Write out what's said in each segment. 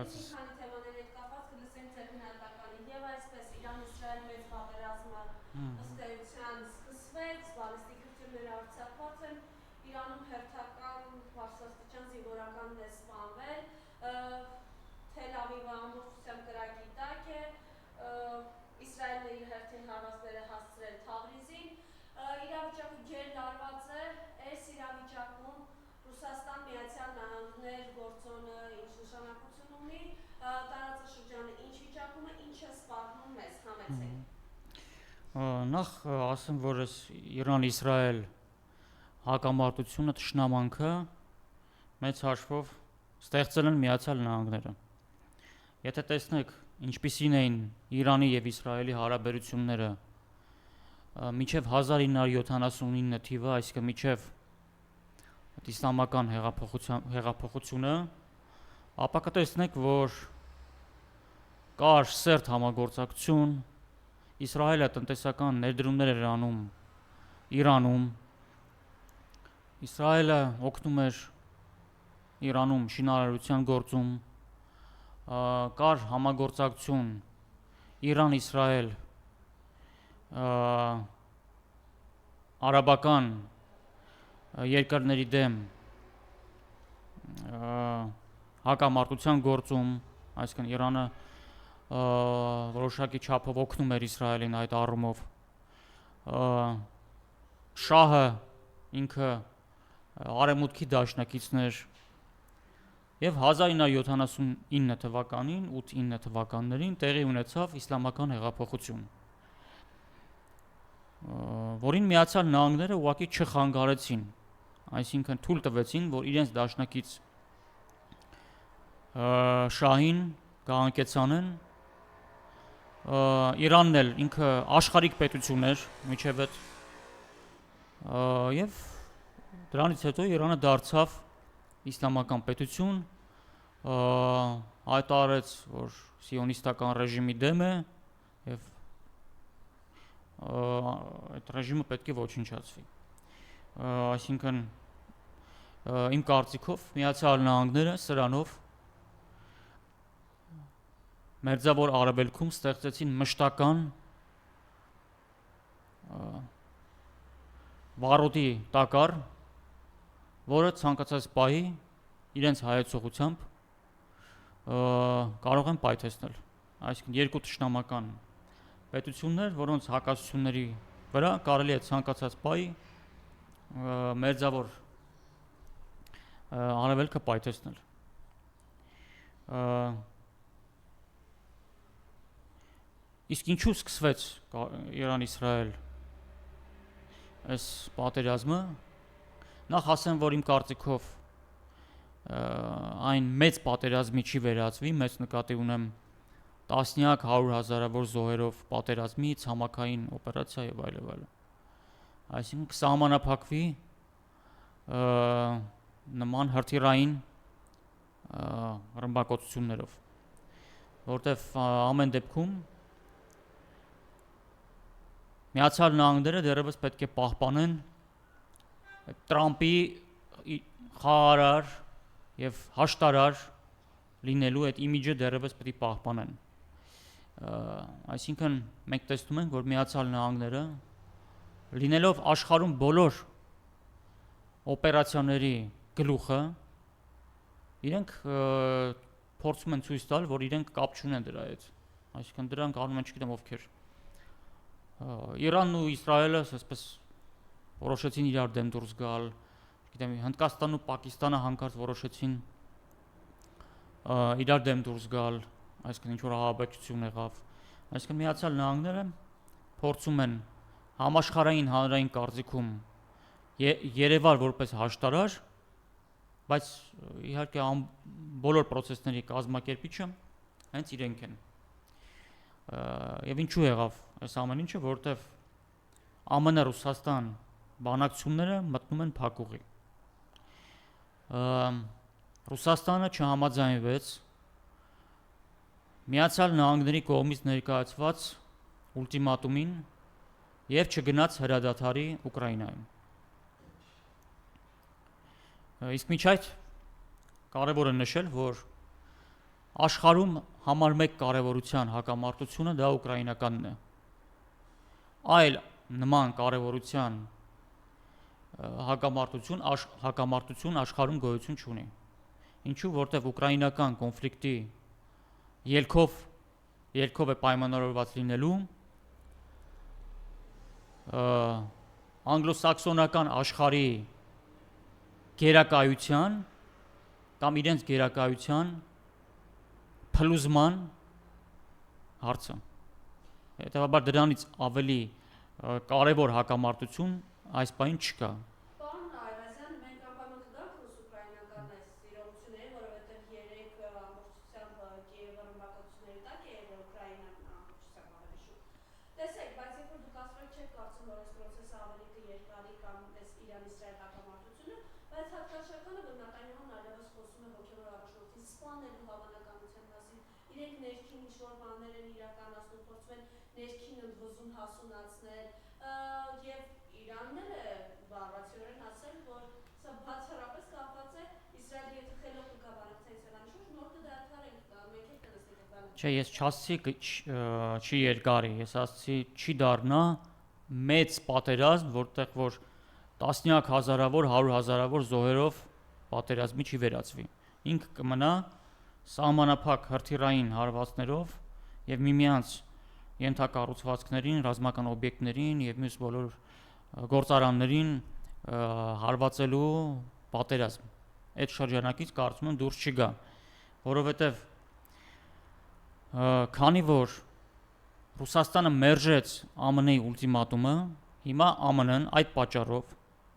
քանի թեմաների հետ կապված կլսենք ձեր հնարատականի եւ այսպես Իրան-Իսրայել մեծ պատերազմը ըստ էության սկսվեց, բալիստիկ հրթիռները արձակված են, Իրանում հերթական բարձրաստիճան զինվորականն է սպանվել, Թել Ավիվը ամբողջությամբ կրակի տակ է, Իսրայելն է իր հերթին հարվածները հասցրել Թավրիզին, իրավիճակը ջերմարված է, այս իրավիճակում Ռուսաստան, Միացյալ Նահանգներ գործոնը ինչ նշանակություն ունի, տարածաշրջանը ինչ վիճակում է, ինչ է սպառնում մեզ, համեցեք։ Նախ ասեմ, որ այս Իրան-Իսրայել հակամարտությունը, թշնամանքը մեծ հաշվով ստեղծել են Միացյալ Նահանգները։ Եթե տեսնեք, ինչպիսին էին Իրանի եւ Իսրայելի հարաբերությունները մինչև 1979 թիվը, այսինքն մինչև իսլամական հեղափոխությունը, ապա կտեսնեք, որ կար սերտ համագործակցություն, Իսրայելը տնտեսական ներդրումներ էր անում Իրանում, Իսրայելը օգնում էր Իրանում շինարարության գործում, կար համագործակցություն Իրան-Իսրայել արաբական երկրների դեմ հակամարտության գործում, այսինքն Իրանը որոշակի չափով օգնում էր Իսրայելին այդ առումով, շահը ինքը արևմուտքի դաշնակիցն էր եւ 1979 թվականին, 8-9 թվականներին տեղի ունեցավ իսլամական հեղափոխություն, որին Միացյալ Նահանգները ուղղակի չխանգարեցին, այսինքն թույլ տվեցին, որ իրենց դաշնակից շահին կհանկեցանեն, Իրանն էլ ինքը աշխարհիկ պետություն էր միջև այդ եւ դրանից հետո Իրանը դարձավ իսլամական պետություն, հայտարարեց, որ սիոնիստական ռեժիմի դեմ է եւ այդ ռեժիմը պետք է ոչնչացվի, այսինքն իմ կարծիքով Միացյալ Նահանգները սրանով Մերձավոր Արևելքում ստեղծեցին մշտական վառոդի տակառ, որը ցանկացած պահի իրենց հայեցողությամբ կարող են պայթեցնել, այսինքն երկու թշնամական պետություններ, որոնց հակասությունների վրա կարելի է ցանկացած պահի Մերձավոր Արևելքը պայթեցնել։ Իսկ ինչու սկսվեց Իրան-Իսրայել այս պատերազմը, նախ ասեմ, որ իմ կարծիքով այն մեծ պատերազմի չի վերածվի, մեծ նկատի ունեմ տասնյակ, 100,000-ավոր զոհերով պատերազմի, ցամաքային օպերացիա եւ այլն, այսինքն կսահմանափակվի նման հրթիռային ռմբակոծություններով, որտեվ ամեն դեպքում Միացյալ Նահանգները դեռևս պետք է պահպանեն Տրամպի խաղարար եւ հաշտարար լինելու այդ իմիջը դեռևս պետք է պահպանեն, այսինքն մենք տեսնում ենք, որ Միացյալ Նահանգները լինելով աշխարհում բոլոր օպերացիաների գլուխը, իրենք փորձում են ցույց տալ, որ իրենք կապ չունեն դրա հետ, այսինքն դրանք անում են չգիտեմ ովքեր, Իրանն ու Իսրայելը այսպես որոշեցին իրար դեմ դուրս գալ, գիտեմ Հնդկաստանն ու Պակիստանը հանկարծ որոշեցին իրար դեմ դուրս գալ, այսինքն ինչ որ ահաբեկչություն եղավ, այսինքն Միացյալ Նահանգները փորձում են համաշխարհային հանրային կարծիքում Երևալ որպես հաշտարար, բայց իհարկե բոլոր process-ների կազմակերպիչը հենց իրենք են։ Եվ ինչու եղավ այս ամեն ինչը, որտեվ ԱՄՆ Ռուսաստան բանակցությունները մտնում են փակուղի։ Ռուսաստանը չհամաձայնվեց Միացյալ Նահանգների կողմից ներկայացված ուլտիմատումին եւ չգնաց հրադադարի Ուկրաինայում։ Իսկ միջ այդ կարևոր է նշել, որ աշխարհում համար 1 կարևորության հակամարտությունը դա ուկրաինականն է։ Այլ նման կարևորության հակամարտություն աշխարհում գոյություն չունի։ Ինչու, որտեղ ուկրաինական կոնֆլիկտի ելքով է պայմանավորված լինելու անգլոսաքսոնական աշխարհի գերակայության կամ իրենց գերակայության փլուզման հարցը։ Հետևաբար դրանից ավելի կարևոր հակամարտություն այս պահին չկա։ Պարոն Այրազյան, մենք անպայման կգանք ռուս-ուկրաինական այս իրողությունների, որովհետև երեք ամբողջությամբ Կիևը ռմբակոծությունների տակ է եղել, Ուկրաինան ամբողջությամբ ավելի շուտ։ Տեսեք, բայց երբ որ դուք ասում եք չեք կարծում, որ այս պրոցեսը ավելի կերկարի կամ այս Իրան-Իսրայել հակամարտությունը, բայց հատկաշականը, որ Նետանյահուն այլևս խոսում է հոգևոր առաջնորդի սպանելու հավանականության մասին, իրենք ներքին ինչ-որ բաներ են իրականացնում, փորձում են ներքին ընդվզում հասունացնել, եւ Իրանն է բառացիորեն ասել, որ սա բացառապես կապված է Իսրայելի եթե խելոք կգա բանակցային սեղանի շուրջ, նոր կդադարենք, մենք էլ կնստենք այդ բանը։ Չէ, ես չասացի չի երկարի, ես ասացի չի դառնա մեծ պատերազմ, որտեղ որ տասնյակ հազարավոր, 100 հազարավոր զոհերով պատերազմի չի վերածվի։ Ինքը կմնա սահմանափակ հրթիռային հարվածներով եւ միմյանց ենթակառուցվածքներին, ռազմական օբյեկտներին եւ մյուս բոլոր գործարաններին հարվածելու պատերազմ։ Այդ շրջանակից կարծում եմ դուրս չգա, որովհետեւ քանի որ Ռուսաստանը մերժեց ԱՄՆ-ի ուլտիմատումը, հիմա ԱՄՆ-ն այդ պատճառով,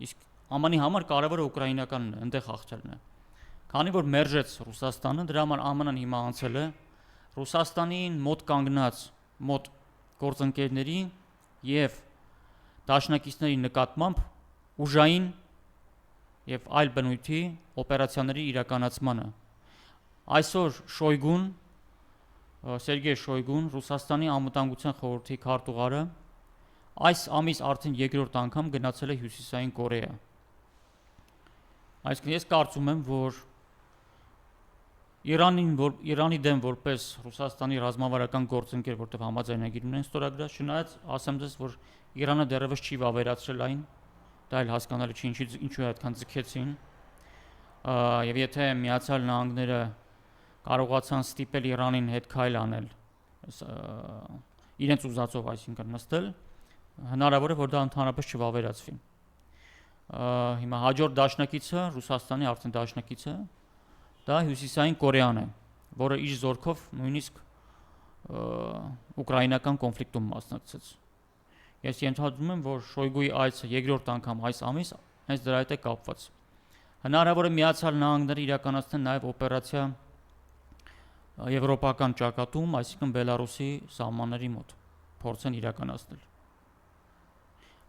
իսկ ԱՄՆ-ի համար կարևորը ուկրաինականն է, այնտեղ հաղթելն է։ Քանի որ մերժեց Ռուսաստանը, դրա համար ԱՄՆ-ն հիմա անցել է Ռուսաստանին մոտ կանգնած մոտ գործընկերների եւ դաշնակիցների նկատմամբ ուժային եւ այլ բնույթի օպերացիաների իրականացմանը։ Այսօր Սերգեյ Շոյգուն, Ռուսաստանի անվտանգության խորհրդի քարտուղարը, այս ամիս արդեն երկրորդ անգամ գնացել է Հյուսիսային Կորեա։ Այսինքն ես կարծում եմ, որ Իրանի դեմ որպես Ռուսաստանի ռազմավարական գործընկեր, որտեղ համաձայնագիր ունեն ստորագրած, չնայած ասեմ ձեզ, որ Իրանը դեռևս չի վավերացրել այն, դա էլ հասկանալի չի, ինչու այդքան ձգեցին, եւ եթե Միացյալ Նահանգները կարողացան ստիպել Իրանին հետ քայլ անել, իրենց ուզածով, այսինքն նստել, հնարավոր է, որ դա ընդհանրապես չվավերացվի։ Հիմա հաջորդ դաշնակիցը, Ռուսաստանի արդեն դաշնակիցը, դա Հյուսիսային Կորեան է, որը իր զորքով նույնիսկ ուկրաինական կոնֆլիկտում մասնակցեց։ Ես ենթադրում եմ, որ Շոյգուի այցը երկրորդ անգամ այս ամիս հենց դրա հետ է կապված։ Հնարավոր է Միացյալ Նահանգները իրականացնեն նաև օպերացիա եվրոպական ճակատում, այսինքն Բելարուսի սահմանների մոտ փորձեն իրականացնել։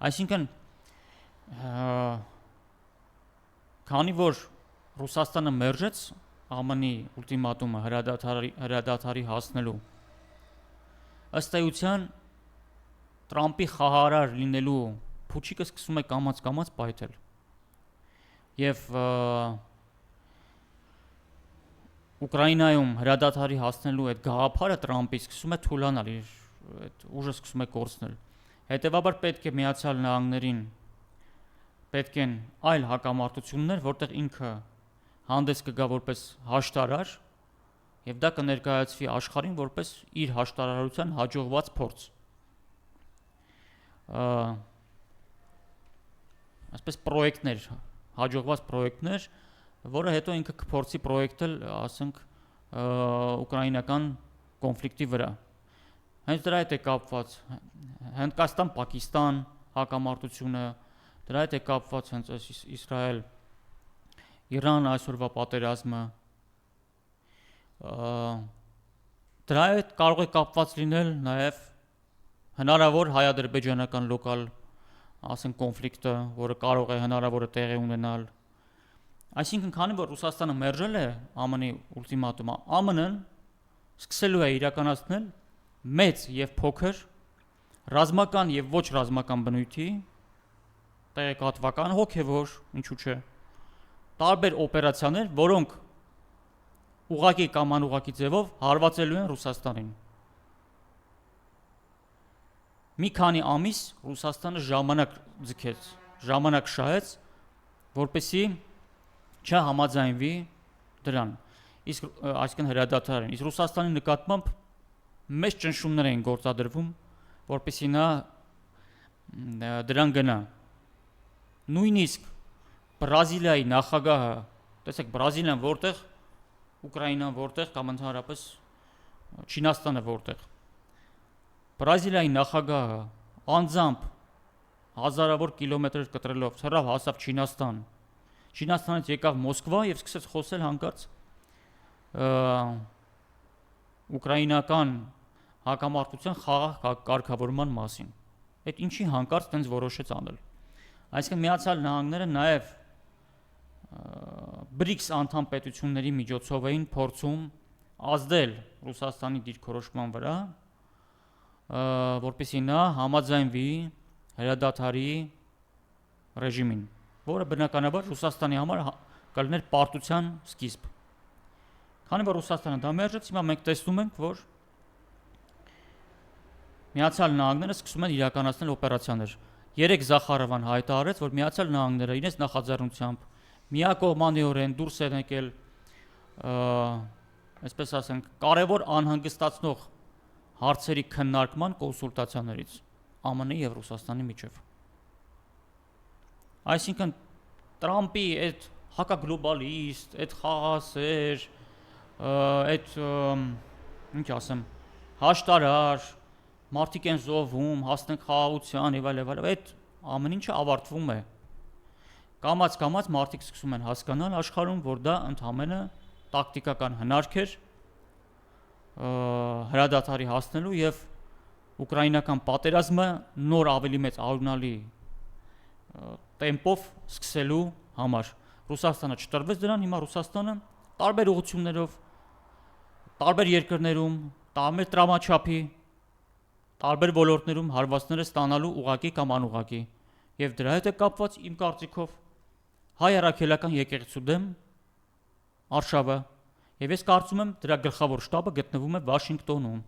Այսինքն քանի որ Ռուսաստանը մերժեց ԱՄՆ-ի ուլտիմատումը հրադադարի հասնելու, ըստ էության Տրամպի խաղարար լինելու փուչիկը սկսում է կամաց պայթել։ Եվ Ուկրաինայում հրադադարի հասնելու այդ գաղափարը Տրամպի սկսում է թուլանալ, այդ ուժը սկսում է կորցնել։ Հետևաբար պետք է Միացյալ Նահանգներին պետք են այլ հակամարտություններ, որտեղ ինքը հանդես կգա որպես հաշտարար, եւ դա կներկայացվի աշխարհին որպես իր հաշտարարության հաջողված փորձ։ Այսպես պրոյեկտներ, հաջողված պրոյեկտներ, որը հետո ինքը կփորձի պրոյեկտել, ասենք, ուկրաինական կոնֆլիկտի վրա։ Հենց դրա հետ է կապված Հնդկաստան-Պակիստան հակամարտությունը, դրա հետ է կապված հենց Իսրայել-Իրան այսօրվա պատերազմը։ Դրա հետ կարող է կապված լինել նաև հնարավոր հայ-ադրբեջանական լոկալ, ասենք, կոնֆլիկտը, որը կարող է հնարավոր է տեղի ունենալ։ Այսինքն, քանի որ Ռուսաստանը մերժել է ԱՄՆ-ի ուլտիմատումը, ԱՄՆ-ն սկսելու է իրականացնել մեծ եւ փոքր ռազմական եւ ոչ ռազմական բնույթի տեղեկատվական, հոգեվոր, ինչու՞ չէ, տարբեր օպերացիաներ, որոնք ուղղակի կամ անուղղակի ձևով հարվածելու են Ռուսաստանին։ Մի քանի ամիս Ռուսաստանը ժամանակ շահեց, որպեսզի չհամաձայնվի դրան։ Իսկ այսինքն հրադադարին։ Իսկ Ռուսաստանի նկատմամբ մեծ ճնշումներ էին գործադրվում, որպեսզի նա դրան գնա։ Նույնիսկ Բրազիլիայի նախագահը, տեսեք, Բրազիլիան որտեղ, Ուկրաինան որտեղ, կամ ընդհանրապես Չինաստանը որտեղ։ Բրազիլիայի նախագահը անձամբ հազարավոր կիլոմետրեր կտրելով ցրավ հասավ Չինաստան։ Չինաստանից եկավ Մոսկվա եւ սկսեց խոսել հանկարծ ուկրաինական հակամարտության խաղաղ կարգավորման մասին։ Այդ ինչի հանկարծ տենց որոշեց անել։ Այսինքն Միացյալ Նահանգները նաեւ BRICS անդամ պետությունների միջոցով էին փորձում ազդել Ռուսաստանի դիրքորոշման վրա, որպեսզի նա համաձայնվի հրադադարի ռեժիմին, որը բնականաբար Ռուսաստանի համար կլիներ պարտության սկիզբ։ Քանի որ Ռուսաստանը դա մերժեց, հիմա մենք տեսնում ենք, որ Միացյալ Նահանգները սկսում են իրականացնել օպերացիաներ։ Երեք Զախարովան հայտարարեց, որ Միացյալ Նահանգները իրենց նախաձեռնությամբ միակողմանիորեն դուրս են եկել, այսպես ասենք, կարևոր անհանգստացնող հարցերի քննարկման կոնսուլտացիաներից ԱՄՆ-ի եւ Ռուսաստանի միջև։ Այսինքն Տրամպի այդ հակագլոբալիստ, այդ խաղաղասեր, այդ ինչ ասեմ, հաշտարար, մարդիկ են զոհվում, հասնենք խաղաղության եւ այլ, այդ ամեն ինչը ավարտվում է։ Կամաց մարդիկ սկսում են հասկանալ աշխարհում, որ դա ընդհանրապես տակտիկական հնարք էր հրադադարի հասնելու եւ ուկրաինական պատերազմը նոր ավելի մեծ արունալի տեմպով սկսելու համար։ Ռուսաստանը չտրվեց դրան, հիմա Ռուսաստանը տարբեր ուղղություններով, տարբեր երկրներում, տարբեր տրամաչափի, տարբեր ոլորտներում հարվածներ է ստանալու ուղղակի կամ անուղղակի։ Եվ դրա հետ է կապված իմ կարծիքով հայ առաքելական եկեղեցու դեմ արշավը, եւ ես կարծում եմ դրա գլխավոր շտաբը գտնվում է Վաշինգտոնում,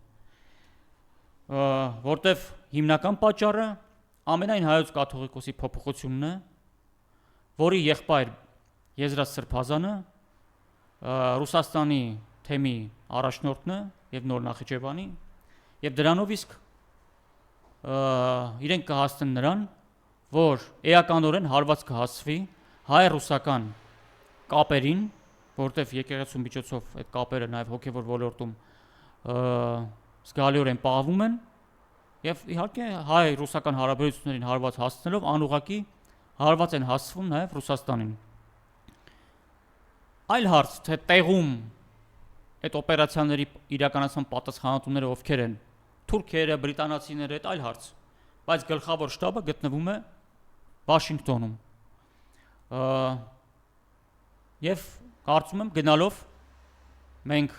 որտեղ հիմնական պատճառը ամենայն հայոց կաթողիկոսի փոփոխությունն է, որի եղբայր Եզրած Սրբազանը Ռուսաստանի թեմի առաջնորդն է եւ Նոր Նախիջևանի, եւ դրանով իսկ իրենք կհասնեն նրան, որ էականորեն հարված կհասվի հայ-ռուսական կապերին, որտեղ եկեղեցու միջոցով այդ կապերը նաև հոգևոր ոլորտում զգալիորեն պահվում են, եւ իհարկե հայ-ռուսական հարաբերություններին հարված հասցնելով անուղղակի հարված են հասցվում նաև Ռուսաստանին։ Այլ հարց, թե տեղում այդ օպերացիաների իրականացման պատասխանատուները ովքեր են, թուրքերը, բրիտանացիները, այդ այլ հարց, բայց գլխավոր շտաբը գտնվում է Վաշինգտոնում։ Եվ կարծում եմ գնալով մենք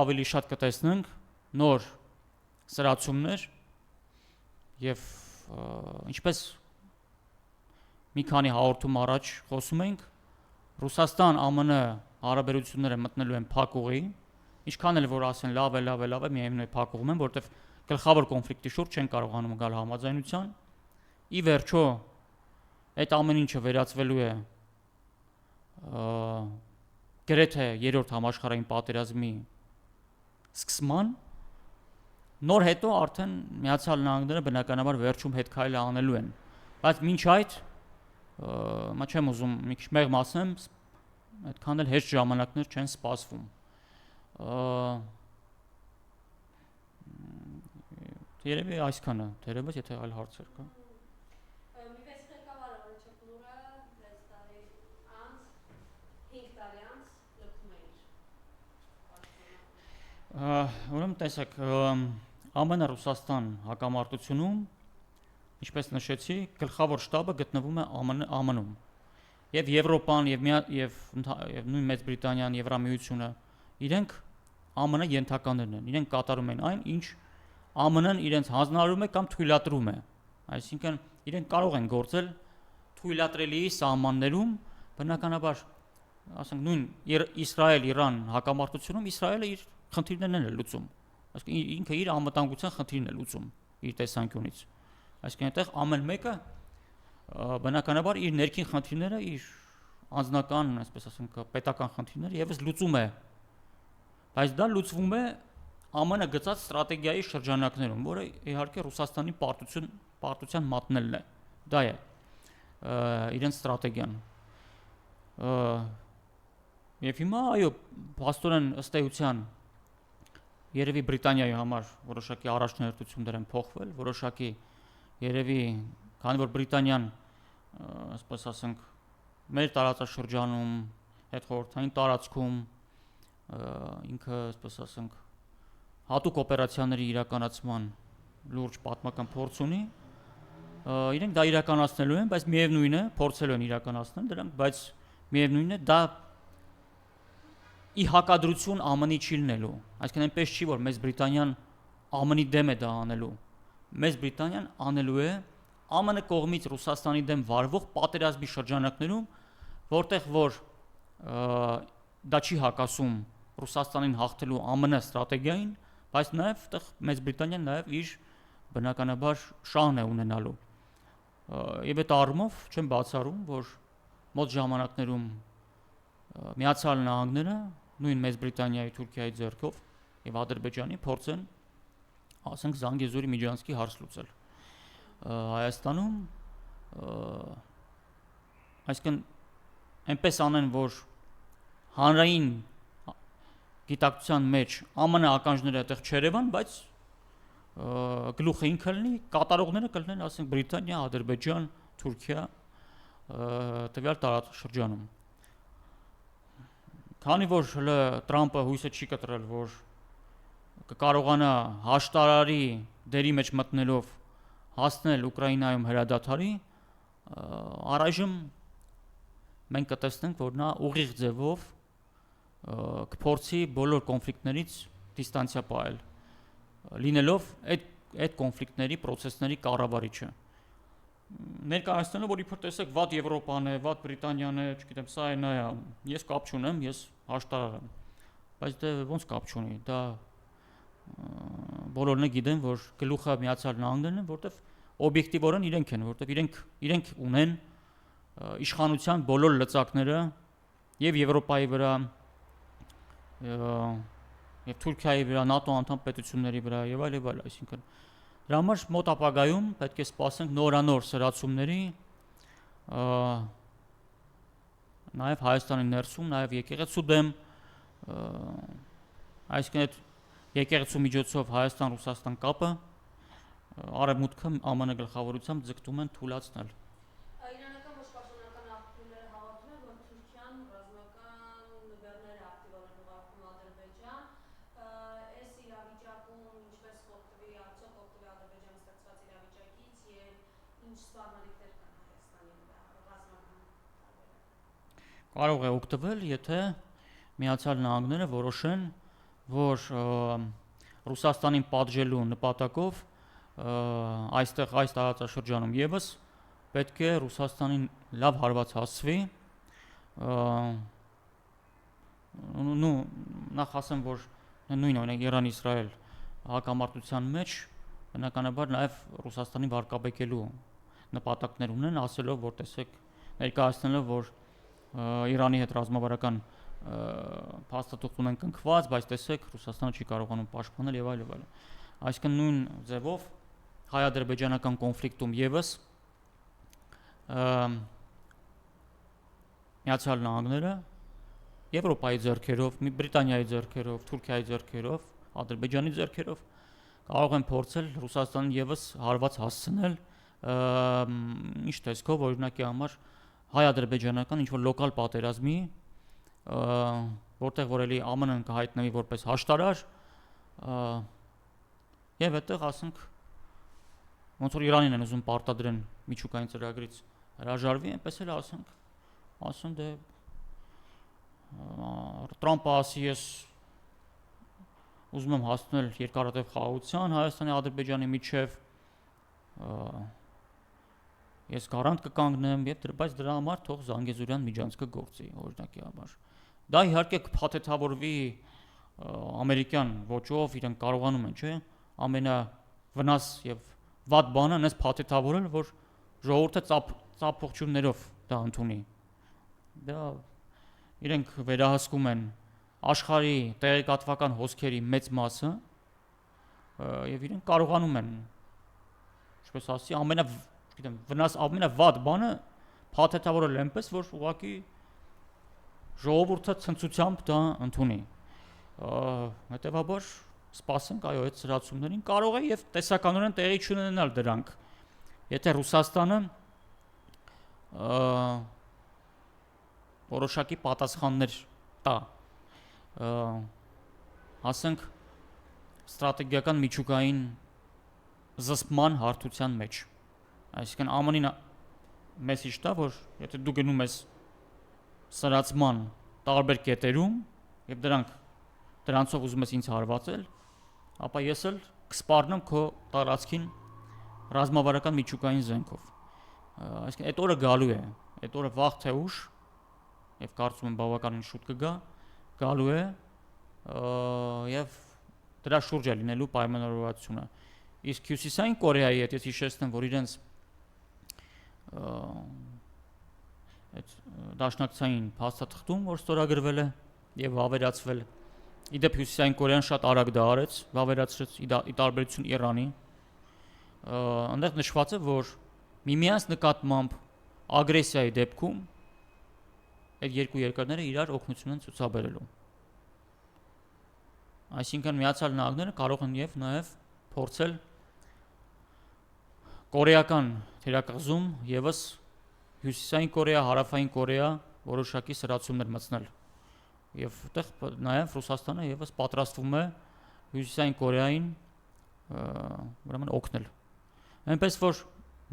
ավելի շատ կտեսնենք նոր սրացումներ եւ ինչպես մի քանի հաղորդում առաջ խոսում ենք, Ռուսաստան-ԱՄՆ հարաբերությունները մտնելու են փակ ուղի, ինչքան էլ որ ասեն լավ է, միևնույն է փակ ուղում են, որտեղ գլխավոր կոնֆլիկտի շուրջ չեն կարողանում գալ համաձայնության։ Ի վերջո այդ ամեն ինչը վերածվելու է գրեթե երրորդ համաշխարհային պատերազմի սկսման, նոր հետո արդեն Միացյալ Նահանգները բնականաբար վերջում հետ քայլը անելու են, բայց մինչ այդ մա չեմ ուզում մի քիչ մեղմ ասեմ, այդքան էլ հեշտ ժամանակներ չեն սպասվում։ Երևի այսքանը, դերևս եթե այլ հարցեր կա։ Ուրեմն տեսեք, ԱՄՆ Ռուսաստան հակամարտությունում, ինչպես նշեցի, գլխավոր շտաբը գտնվում է ԱՄՆ-ում։ Եվ Եվրոպան եւ նույն Մեծ Բրիտանիան, Եվրամիությունը, իրենք ԱՄՆ ենթականներն են, իրենք կատարում են այն, ինչ ԱՄՆ-ն իրենց հանձնարարում է կամ թույլատրում է։ Այսինքն իրենք կարող են գործել թույլատրելի սահմաններում, բնականաբար ասենք նույն Իսրայել-Իրան հակամարտությունում Իսրայելը իր խնդիրներն է լուծում, այսինքն ինքը իր անվտանգության խնդիրն է լուծում իր տեսանկյունից, այսինքն այդտեղ ամեն մեկը բնականաբար իր ներքին խնդիրները, իր անձնական, այսպես ասենք, պետական խնդիրները եւս լուծում է, բայց դա լուծվում է ԱՄՆ գծած ստրատեգիայի շրջանակներում, որը իհարկե Ռուսաստանի պարտության մատնելն է, դա է իրենց ստրատեգիան։ Եվ հիմա այո, փաստորեն ըստ էության երևի Բրիտանիայի համար որոշակի առաջնահերթություններ են փոխվել, որոշակի երևի, քանի որ Բրիտանիան, այսպես ասենք, մեր տարածաշրջանում, հետխորհրդային տարածքում ինքը, այսպես ասենք, հատուկ օպերացիաների իրականացման լուրջ պատմական փորձ ունի, իրենք դա իրականացնելու են, բայց միևնույն է, փորձելու են իրականացնել դրանք, բայց միևնույն է, դա ի հակադրություն ԱՄՆ-ի չի լինելու, այսինքն այնպես չի, որ Մեծ Բրիտանիան ԱՄՆ-ի դեմ է դա անելու, Մեծ Բրիտանիան անելու է ԱՄՆ կողմից Ռուսաստանի դեմ վարվող պատերազմի շրջանակներում, որտեղ որ դա չի հակասում Ռուսաստանին հաղթելու ԱՄՆ ստրատեգիային, բայց նաև այդտեղ Մեծ Բրիտանիան նաև իր բնականաբար շահն է ունենալու։ Եվ այդ առումով չեմ բացառում, որ մոտ ժամանակներում Միացյալ Նահանգները նույն Մեծ Բրիտանիայի, Թուրքիայի ձեռքով եւ Ադրբեջանի փորձեն, ասենք, Զանգեզուրի Միջանցքի հարց լուծել Հայաստանում, այսինքն այնպես անեն, որ հանրային գիտակցության մեջ ԱՄՆ ականջները այդտեղ չերևան, բայց գլուխը ինքը լինի, կատարողները կլինեն, ասենք, Բրիտանիա, Ադրբեջան, Թուրքիա տվյալ տարածաշրջանում։ Քանի որ հələ Տրամպը հույսը չի կտրել, որ կկարողանա հաշտարարի դերի մեջ մտնելով հասնել Ուկրաինայում հրադադարի, առայժմ մենք կտեսնենք, որ նա ուղիղ ձևով կփորձի բոլոր կոնֆլիկտներից դիստանցիա պահել, լինելով այդ կոնֆլիկտների process-ների կառավարիչը։ Ներկայացնելով, որ իբր տեսեք, վատ Եվրոպան է, վատ Բրիտանիան է, չգիտեմ, սա է, նա է, ես կապ չունեմ, ես հաշտարար եմ։ Բայց դե ոնց կապ չունի, դա բոլորն գիտեն, որ գլուխը Միացյալ Նահանգներն են, որտեվ օբյեկտիվորեն իրենք են, որտեվ իրենք ունեն իշխանության բոլոր լծակները եւ Եվրոպայի վրա, եւ Թուրքիայի վրա, ՆԱՏՕ անդամ պետությունների վրա եւ այլ, այսինքն դրա համար մոտ ապագայում պետք է սպասենք նորանոր սրացումների, նաեւ Հայաստանի ներսում, նաեւ եկեղեցու դեմ, այսինքն այդ եկեղեցու միջոցով Հայաստան-Ռուսաստան կապը արևմուտքը ԱՄՆ գլխավորությամբ ձգտում են թուլացնել։ Իրանական ոչ պաշտոնական աղբյուրները հավատում են, որ Թուրքիան ռազմական նվերներ է ակտիվորեն ուղարկում Ադրբեջան, այս իրավիճակում ինչպես կօգտվի, արդյոք կօգտվի Ադրբեջանը ստեղծված իրավիճակից եւ ինչ սպառնալիքներ կան Հայաստանի ռազմական տարբերակում։ Կարող է օգտվել, եթե Միացյալ Նահանգները որոշեն, որ Ռուսաստանին պատժելու նպատակով այստեղ այս տարածաշրջանում եւս պետք է Ռուսաստանին լավ հարված հասցվի, նախ ասեմ, որ նույն օրինակ Իրան-Իսրայել հակամարտության մեջ բնականաբար նաեւ Ռուսաստանին վարկաբեկելու նպատակներ ունեն, ասելով, որ տեսեք, ներկայացնելով, որ Իրանի հետ ռազմավարական փաստաթուղթ ունեն կնքված, բայց տեսեք, Ռուսաստանը չի կարողանում պաշտպանել եւ այլ եւ այլ։ Այսինքն նույն ձևով հայ-ադրբեջանական կոնֆլիկտում եւս Միացյալ Նահանգները Եվրոպայի ձեռքերով, Բրիտանիայի ձեռքերով, Թուրքիայի ձեռքերով, Ադրբեջանի ձեռքերով կարող են փորձել Ռուսաստանին եւս հարված հասցնել, ինչ տեսքով, օրինակի համար հայ-ադրբեջանական ինչ-որ լոկալ պատերազմի, որտեղ որ էլի ԱՄՆ-ն կհայտնվի որպես հաշտարար, եւ այդտեղ ասենք ոնց որ Իրանին են ուզում պարտադրեն միջուկային ծրագրից հրաժարվի, այնպես էլ ասեն դե Տրամպը ասի ես ուզում եմ հասնել երկարատև խաղաղության Հայաստանի Ադրբեջանի միջև ես գարանտ կկանգնեմ եւ բայց դրա համար թող Զանգեզուրյան միջանցքը գործի օրինակի համար։ Դա իհարկե կփաթեթավորվի ամերիկյան ոճով, իրենք կարողանում են, չէ՞, ամենավնաս եւ վատ բանը այնպես փաթեթավորել, որ ժողովուրդը ծափողջություններով դա ընդունի։ Դա իրենք վերահսկում են աշխարհի տեղեկատվական հոսքերի մեծ մասը եւ իրենք կարողանում են, ինչպես ասի, վնաս ամենավատ բանը փաթեթավորել այնպես, որ ուղղակի ժողովուրդը ցնծությամբ դա ընդունի։ Հետևաբար սպասենք այո այդ սրացումներին, կարող է եւ տեսականորեն տեղի չունենալ դրանք։ Եթե Ռուսաստանը որոշակի պատասխաններ տա, ասենք ստրատեգիական միջուկային զսպման հարթության մեջ, այսինքն ԱՄՆ-ին մեսիջ տա, որ եթե դու գնում ես սրացման տարբեր կետերում եւ դրանցով ուզում ես ինձ հարվածել, ապա ես էլ կսպառնեմ քո տարածքին ռազմավարական միջուկային զենքով։ Այսինքն այդ օրը գալու է, այդ օրը վաղ թե ուշ, եւ կարծում եմ բավականին շուտ կգա, գալու է եւ դրա շուրջ է լինելու պայմանավորվածությունը։ Իսկ Հյուսիսային Կորեայի հետ ես հիշեցնեմ, որ իրենց այդ դաշնակցային փաստաթղթում, որ ստորագրվել է եւ վավերացվել, իդեպ Հյուսիսային Կորեան շատ արագ դա արեց, վավերացրեց ի տարբերություն Իրանի, այնտեղ նշված է, որ միմյանց նկատմամբ ագրեսիայի դեպքում այդ երկու երկրները իրար օգնություն են ցուցաբերելու։ Այսինքն Միացյալ Նահանգները կարող են եւ նաեւ փորձել կորեական թերակղզում եւս Հյուսիսային Կորեա, Հարավային Կորեա որոշակի սրացումներ մտցնել։ Եվ այդտեղ նաեւ Ռուսաստանը եւս պատրաստվում է Հյուսիսային Կորեային ուրեմն օգնել։ Այնպես որ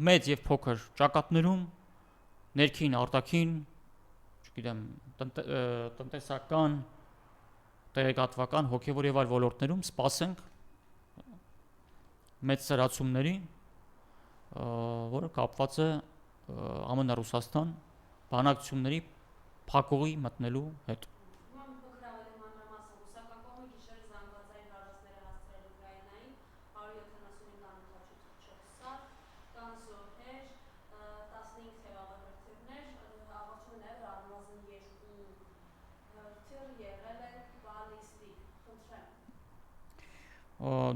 մեծ եւ փոքր ճակատներում ներքին, արտաքին, չգիտեմ, տնտեսական, տեղեկատվական, հոգեվոր եւ այլ ոլորտներում սպասենք մեծ սրացումների, որը կապված է ԱՄՆ-Ռուսաստան բանակցությունների փակուղի մտնելու հետ։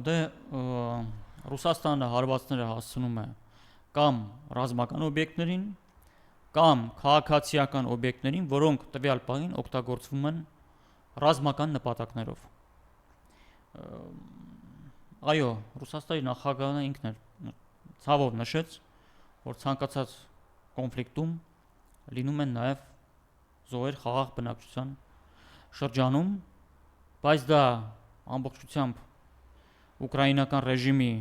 Դե Ռուսաստանը հարվածները հասցնում է կամ ռազմական օբյեկտներին, կամ քաղաքացիական օբյեկտներին, որոնք տվյալ պահին օգտագործվում են ռազմական նպատակներով։ Այո, Ռուսաստանի նախագահը ինքն էլ ցավով նշեց, որ ցանկացած կոնֆլիկտում լինում են նաև զոհեր խաղաղ բնակչության շրջանում, բայց դա ամբողջությամբ ուկրաինական ռեժիմի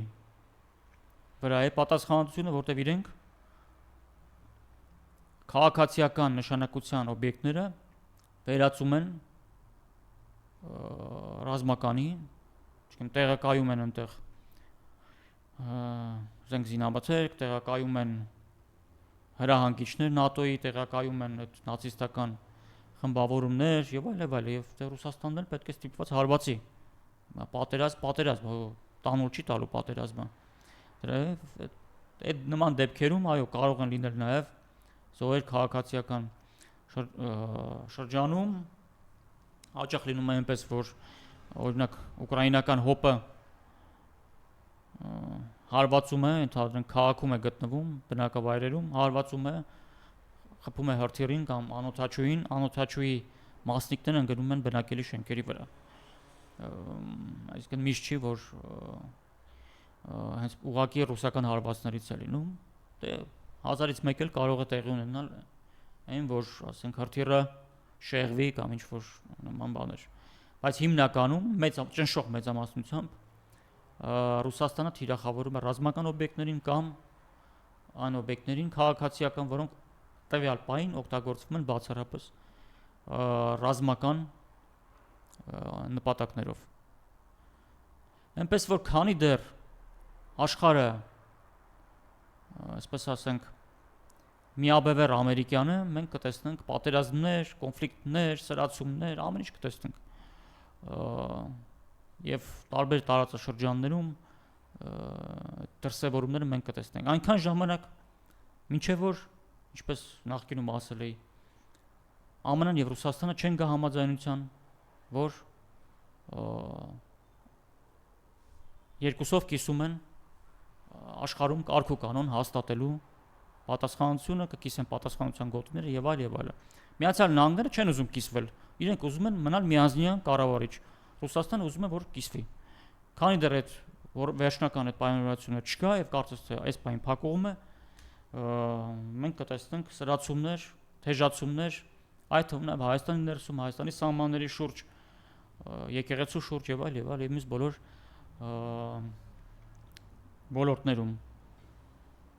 վրա է պատասխանատվությունը, որտեղ իրենք քաղաքացիական նշանակության օբյեկտները վերածում են ռազմականի, չգիտեմ, տեղակայում են այնտեղ զենք զինամթերք, տեղակայում են հրահանգիչներ ՆԱՏՕ-ի, տեղակայում են այդ նացիստական խմբավորումներ եւ այլ, եւ Ռուսաստանն էլ պետք է ստիպված հարվածի։ Պատերազմ, տանուլ չի տալու պատերազմը։ Այդ նման դեպքերում այո կարող են լինել նաև զոհեր քաղաքացիական շրջանում, հաճախ լինում է այնպես, որ օրինակ ուկրաինական հոպը հարվածում է, ընդհանրեն քաղաքում է գտնվում, բնակավայրերում, հարվածում է, խփում է հրթիռին կամ անօթաչուին, անօթաչուի մասնիկները ընկնում են բնակելի շենքերի վրա։ Այսինքն միշտ չի, որ հենց ուղղակի ռուսական հարվածներից է լինում, դե 1000-ից մեկ էլ կարող է տեղի ունենալ այն, որ ասենք հրթիռը շեղվի կամ ինչ որ նման բաներ։ Բայց հիմնականում ճնշող մեծամասնությամբ Ռուսաստանը թիրախավորում է ռազմական օբյեկտներին կամ այն օբյեկտներին քաղաքացիական, որոնք տվյալ պահին օգտագործվում են բացառապես ռազմական նպատակներով։ Այնպես որ քանի դեռ աշխարհը, այսպես ասենք, միաբևեռ ամերիկյանը մենք կտեսնենք պատերազմներ, կոնֆլիկտներ, սրացումներ, ամեն ինչ կտեսնենք։ Եվ տարբեր տարածաշրջաններում դրսևորումները մենք կտեսնենք։ Այնքան ժամանակ մինչև որ, ինչպես նախկինում ասել էի, ԱՄՆ-ն եւ Ռուսաստանը չեն գա համաձայնության, որ երկուսով կիսում են աշխարհում կարգ ու կանոն հաստատելու պատասխանատվությունը, կկիսեն պատասխանատվության գոտիները եւ այլ եւ այլ։ Միացյալ Նահանգները չեն ուզում կիսվել, իրենք ուզում են մնալ միանձնյա կառավարիչ։ Ռուսաստանը ուզում է որ կիսվի։ Քանի դեռ այդ վերջնական այդ պայմանավորվածությունը չկա եւ կարծես թե այս բանը փակողում է, մենք կտեսնենք սրացումներ, թեժացումներ, այդ թվում նաեւ Հայաստանի ներսում, Հայաստանի սահմանների շուրջ, եկեղեցու շուրջ եւ այլ եւ մյուս բոլոր ոլորտներում։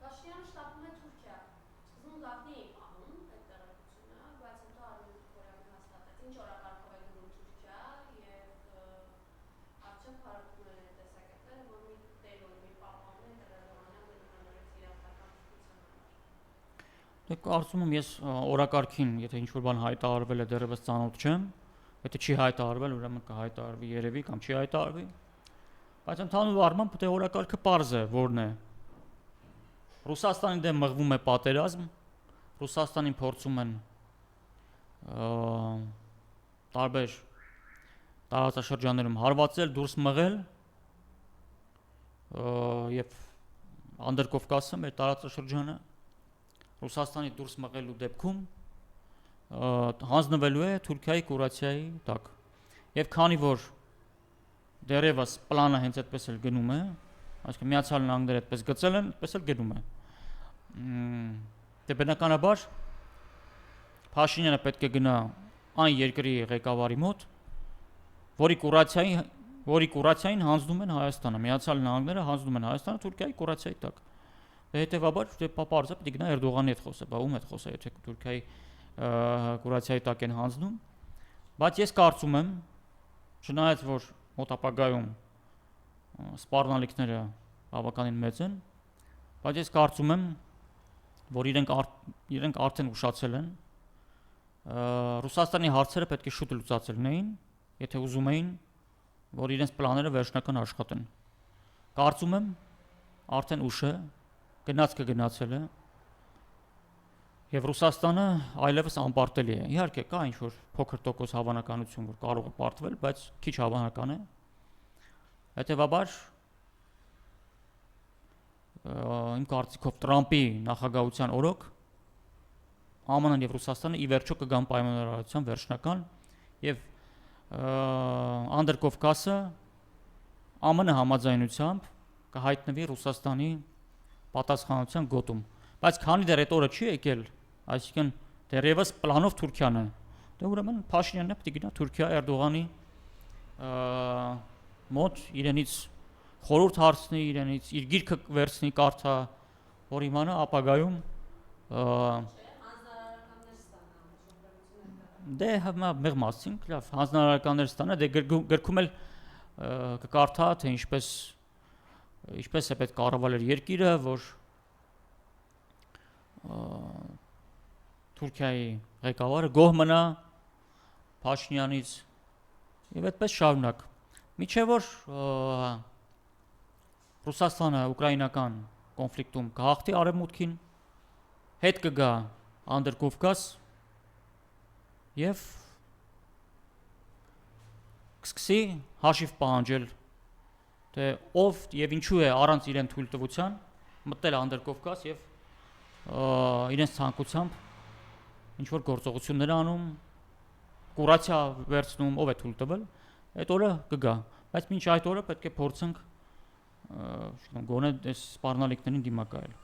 Փաշինյանը շտապում է Թուրքիա։ Սկզբում լավնի է անում այդ տեղեկությունը, բայց հետո Արմեն Գրիգորյանը հաստատեց, ինչ օրակարգով է գնում Թուրքիա եւ արդյոք հարթում են այդ տեսակետները, որ մի տերոր, մի պապանն է Էրդողանյան դրամաներից իրավական ճշտության համար։ Դե կարծում եմ ես օրակարգին, եթե ինչ-որ բան հայտարարվել է դեռևս ծանոթ չեմ, եթե չի հայտարարվել, ուրեմն կհայտարարվի երևի կամ չի հայտարարվի։ Բայց ընդհանուր առմամբ դե օրակարգը պարզ է, որն է։ Ռուսաստանի դեմ մղվում է պատերազմ, Ռուսաստանին փորձում են տարբեր տարածաշրջաններում հարվածել, դուրս մղել եւ Անդրկովկասը մեր տարածաշրջանը Ռուսաստանի դուրս մղելու դեպքում հանձնվելու է Թուրքիայի կուրացիայի տակ։ Եվ քանի որ դերևս պլանը հենց այդպես էլ գնում է, այսինքն Միացյալ Նահանգները այդպես գծել են, այդպես էլ գնում է։ Դե բնականաբար Փաշինյանը պետք է գնա այն երկրի ղեկավարի մոտ, որի կուրացիային հանձնում են Հայաստանը, Միացյալ Նահանգները հանձնում են Հայաստանը Թուրքիայի կուրացիայի տակ։ Դե հետեւաբար պարզապես պետք է գնա Էրդողանի հետ խոսե, բա ում հետ խոսե, եթե Թուրքիայի կուրացիայի տակ են հանձնում։ Բայց ես կարծում եմ, չնայած որ մոտ ապագայում սպառնալիքները բավականին մեծ են, բայց ես կարծում եմ, որ իրենք արդեն ուշացել են, Ռուսաստանի հարցերը պետք է շուտ լուծացել լինեին, եթե ուզում էին, որ իրենց պլանները վերջնական աշխատեն։ Կարծում եմ, արդեն ուշ է, գնացքը գնացել է, եւ Ռուսաստանը այլևս անպարտելի է։ Իհարկե կա ինչ-որ փոքր տոկոս հավանականություն, որ կարող է պարտվել, բայց քիչ հավանական է։ Հետևաբար իմ կարծիքով Տրամպի նախագահության օրոք ԱՄՆ-ն եւ Ռուսաստանը ի վերջո կգան պայմանավորվածության վերջնական եւ Անդրկովկասը ԱՄՆ համաձայնությամբ կհայտնվի Ռուսաստանի պատասխանատվության գոտում։ Բայց քանի դեռ այդ օրը չի եկել, այսինքն դեռևս պլանով Թուրքիան է, դե ուրեմն Փաշինյանն պետք է գնա Թուրքիա Էրդողանի մոտ իրենից խորհուրդ հարցնի, իրենից իր գիրքը վերցնի կարդա, որ իմանա ապագայում դե մեղմ ասենք, լավ, հանձնարարականներ ստանա, դե գրքում էլ կկարդա, թե ինչպես է պետք կառավարել երկիրը, որ Թուրքիայի ղեկավարը գոհ մնա Փաշինյանից եւ այդպես շարունակ։ Միջև որ Ռուսաստանը ուկրաինական կոնֆլիկտում կհաղթի արևմուտքին, հետ կգա Անդրկովկաս եւ կսկսի հաշիվ պահանջել, թե ով եւ ինչու է առանց իրեն թույլտվության մտել Անդրկովկաս եւ իրենց ցանկությամբ ինչ որ գործողություններ անում, կուրացիա վերցնում, ով է թույլ տվել, այդ օրը կգա, բայց մինչ այդ օրը պետք է փորձենք գոնե այս սպառնալիքներին դիմակայել։